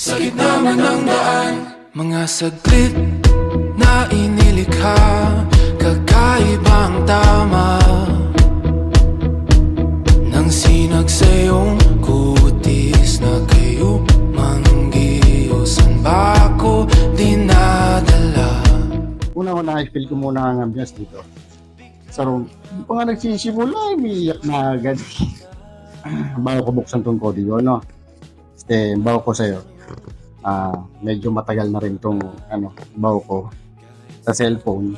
sa gitna man ng daan. Mga saglit na inilikha, kakaibang tama nang sinag sa iyong kutis na kayo manggiusan ba ako dinadala. Una-una, I feel ko muna ang ambience dito. Sa room, hindi pa nga nagsisimula, umiiyak na agad. Bago ko buksan tong kodigo, no? Bago ko sa'yo, medyo matagal na rin tong bago ko sa cellphone.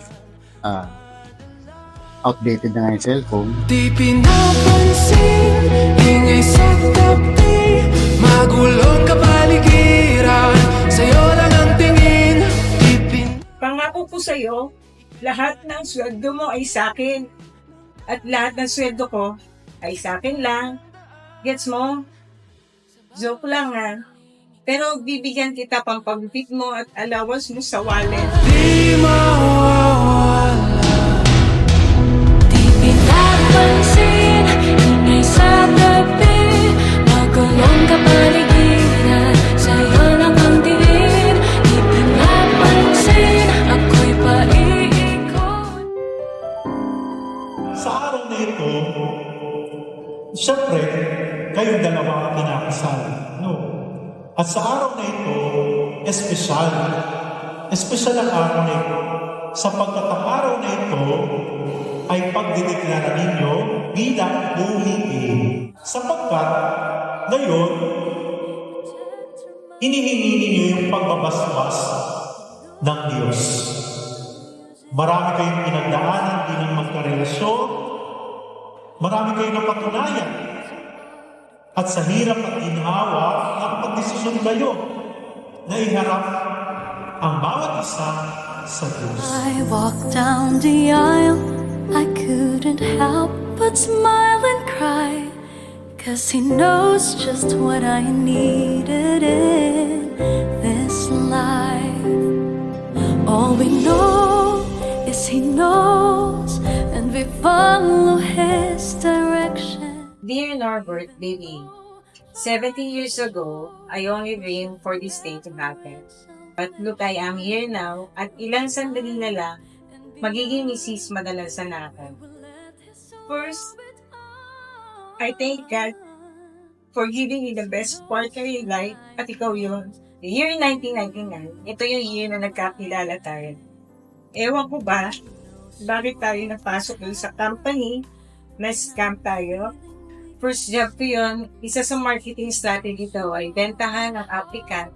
Outdated na nga yung cellphone. Di pinapansin, ingay sa tabi, magulong kapaligiran, sa'yo lang ang tingin. Pangako ko sa'yo, lahat ng sweldo mo ay sa'kin. At lahat ng sweldo ko ay sa'kin lang. Gets mo? Joke lang ha. Pero bibigyan kita pang pagpit mo at allowance mo sa wallet. Di mawawala. Di pinapansin, ingay sa tabi, magulong kapaligiran, sa'yo lang ang tingin. Di pinapansin, ako'y paiikot. Sa araw na ito, siyempre, kayong dalawa ang kinakasal. No? At sa araw na ito, espesyal. Espesyal ang araw na ito. Sapagkat ang araw na ito ay pagdideklara ninyo bilang buhiin. Sapagkat ngayon, hinihingi ninyo yung pagbabasbas ng Diyos. Marami kayong pinagdaanan bilang magkarelasyon. Marami kayong napatunayan. At sa hirap at ginhawa, nakapag-desisyon kayo na iharap ang bawat isa sa Diyos. I walked down the aisle, I couldn't help but smile and cry, 'cause He knows just what I needed in this life. All we know is He knows, and we follow His direction. Dear Norbert, baby, 17 years ago, I only dreamed for this day to happen. But look, I am here now, at ilang sandali na lang, magiging misis madalasan na ako. First, I thank God for giving me the best partner in life, at ikaw yun. The year 1999, ito yung year na nagkakilala tayo. Ewan ko ba, bakit tayo napasok dun sa company, na scam tayo. First job ko yun, isa sa marketing strategy daw ay bentahan ang applicant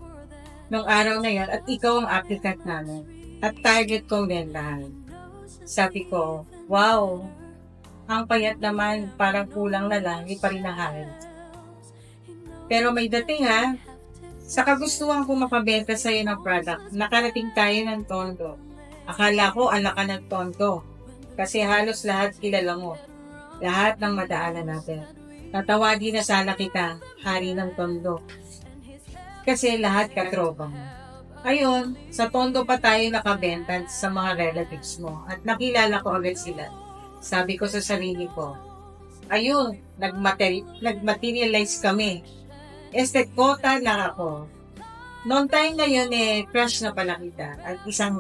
nung araw na yun at ikaw ang applicant namin. At target kong bentahan. Sabi ko, wow, ang payat naman, parang kulang na lang, iparinahan. Pero may dating ha, sa kagustuhan ko makabenta sa'yo ng product, nakarating tayo ng Tondo. Akala ko ala ka ng Tondo, kasi halos lahat kilala mo. Lahat ng madaanan natin. Tatawagin na sana kita, hari ng Tondo. Kasi lahat katropa mo. Ayun, sa Tondo pa tayo nakabenta sa mga relatives mo at nakilala ko agad sila. Sabi ko sa sarili ko, ayun, nagmaterialize kami. Kota na ako. Noong time na yun crush na pala kita. At isa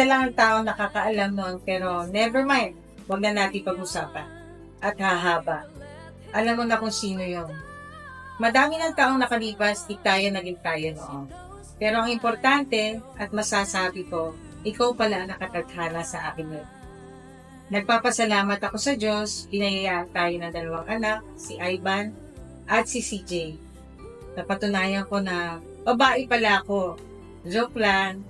lang ang tao nakakaalam noon, pero never mind, huwag na natin pag-usapan. At hahaba. Alam mo na kung sino yun. Madami ng taong nakalipas, di tayo naging tayo noon. Pero ang importante at masasabi ko, ikaw pala ang nakatadhana sa akin ngayon. Nagpapasalamat ako sa Diyos, pinayayaan tayo ng 2 anak, si Ivan at si CJ. Napatunayan ko na babae pala ako. Joke lang.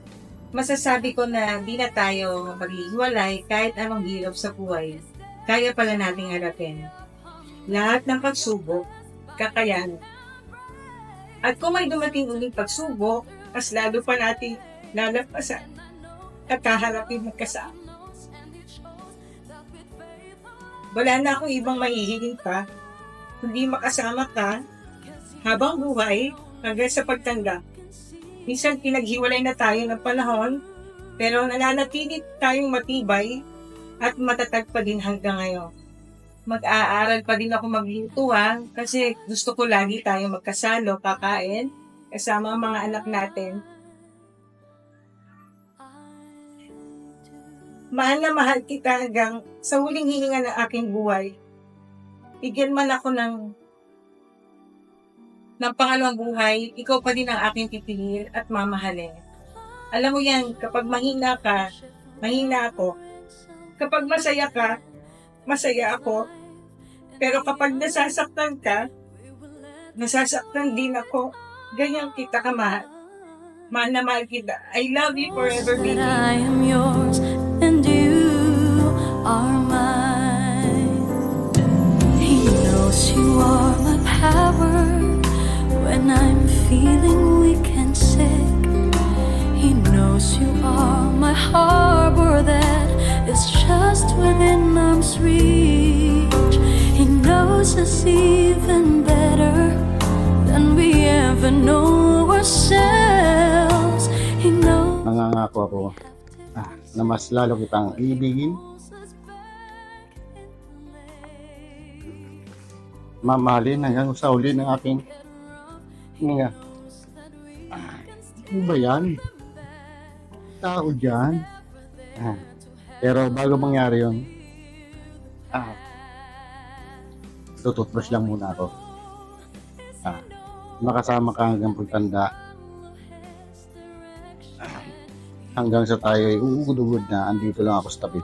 Masasabi ko na di na tayo maghihiwalay kahit anong hirap sa buhay. Kaya pala nating harapin. Lahat ng pagsubok, kakayanan. At kung may dumating uling pagsubok, mas lalo pa natin lalampasan at kaharapin magkasama. Wala na akong ibang mahihiling pa, kundi makasama ka habang buhay hanggang sa pagtanda. Minsan pinaghiwalay na tayo ng panahon, pero nananatili tayong matibay at matatag pa din hanggang ngayon. Mag-aaral pa din ako maglutuan kasi gusto ko lagi tayong magkasalo, kakain, kasama ang mga anak natin. Mahal na mahal kita hanggang sa huling hihinga ng aking buhay. Bigyan man ako ng pangalawang buhay, ikaw pa din ang aking pipiliin at mamahalin. Alam mo yan, kapag mahina ka, mahina ako. Kapag masaya ka, masaya ako. Pero kapag nasasaktan ka, nasasaktan din ako. Ganyan kita kamahal. Mahal na mahal kita. I love you forever, baby. That I am yours and you are mine. He knows you are my power when I'm feeling weak and sick. He knows you are my harbor that is just within arm's reach. He knows us even better than we ever know ourselves. He knows. Nangangako ako na mas lalo kitang ibigin, mamahalin hanggang sa uli ng aking hininga. Ano ba yan? Tao dyan. Pero bago mangyari yun, tututbrush lang muna ako. Makasama ka hanggang pagtanda. Hanggang sa tayo ay uugod-ugod na, andito lang ako sa tabi.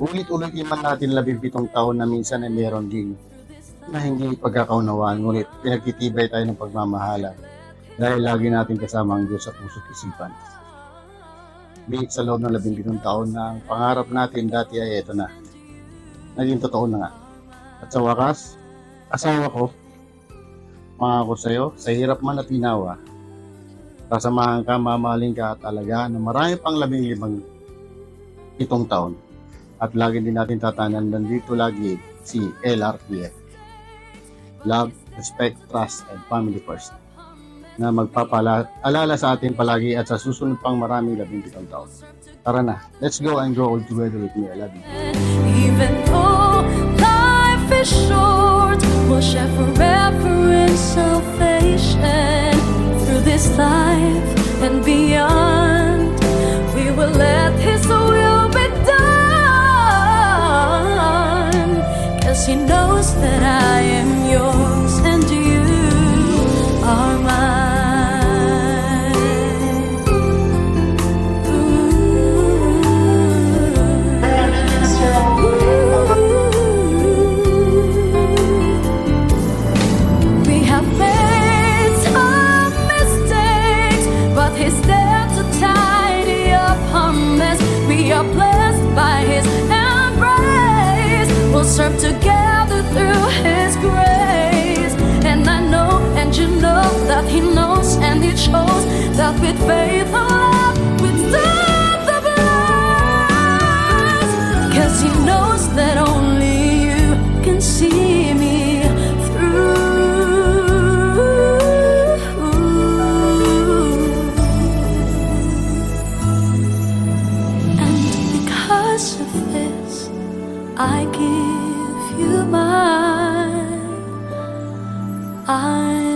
Ulit-ulit man natin 17 taon na minsan ay meron din na hindi pagkakaunawaan, ngunit pinagtitibay tayo ng pagmamahala dahil lagi natin kasama ang Diyos sa puso't isipan. Bihit sa loob ng 17 taon na ang pangarap natin dati ay eto na. Naging totoo na nga. At sa wakas, asawa ko, pangako sa'yo, sa hirap man at ginawa, kasamahan ka, mamahalin ka at alagaan na marami pang 15 taon. At lagi din natin tatanan, nandito lagi si LRPF. Love, Respect, Trust, and Family First. Na magpapaalala sa atin palagi at sa susunod pang marami 17 taon. Tara na, let's go and grow old together with me. I love you. Even though life is short, we'll share forever in salvation. Through this life and beyond, we will let His will be done. 'Cause He knows that I am yours and you are mine. We have made some mistakes, but He's there to tidy up our mess. We are blessed by His embrace. We'll serve together through His grace. And I know, and you know, that He knows, and it shows that with faith and love, we'd stand the blast. 'Cause He knows that only you can see me through. And because of this, I give you mine. I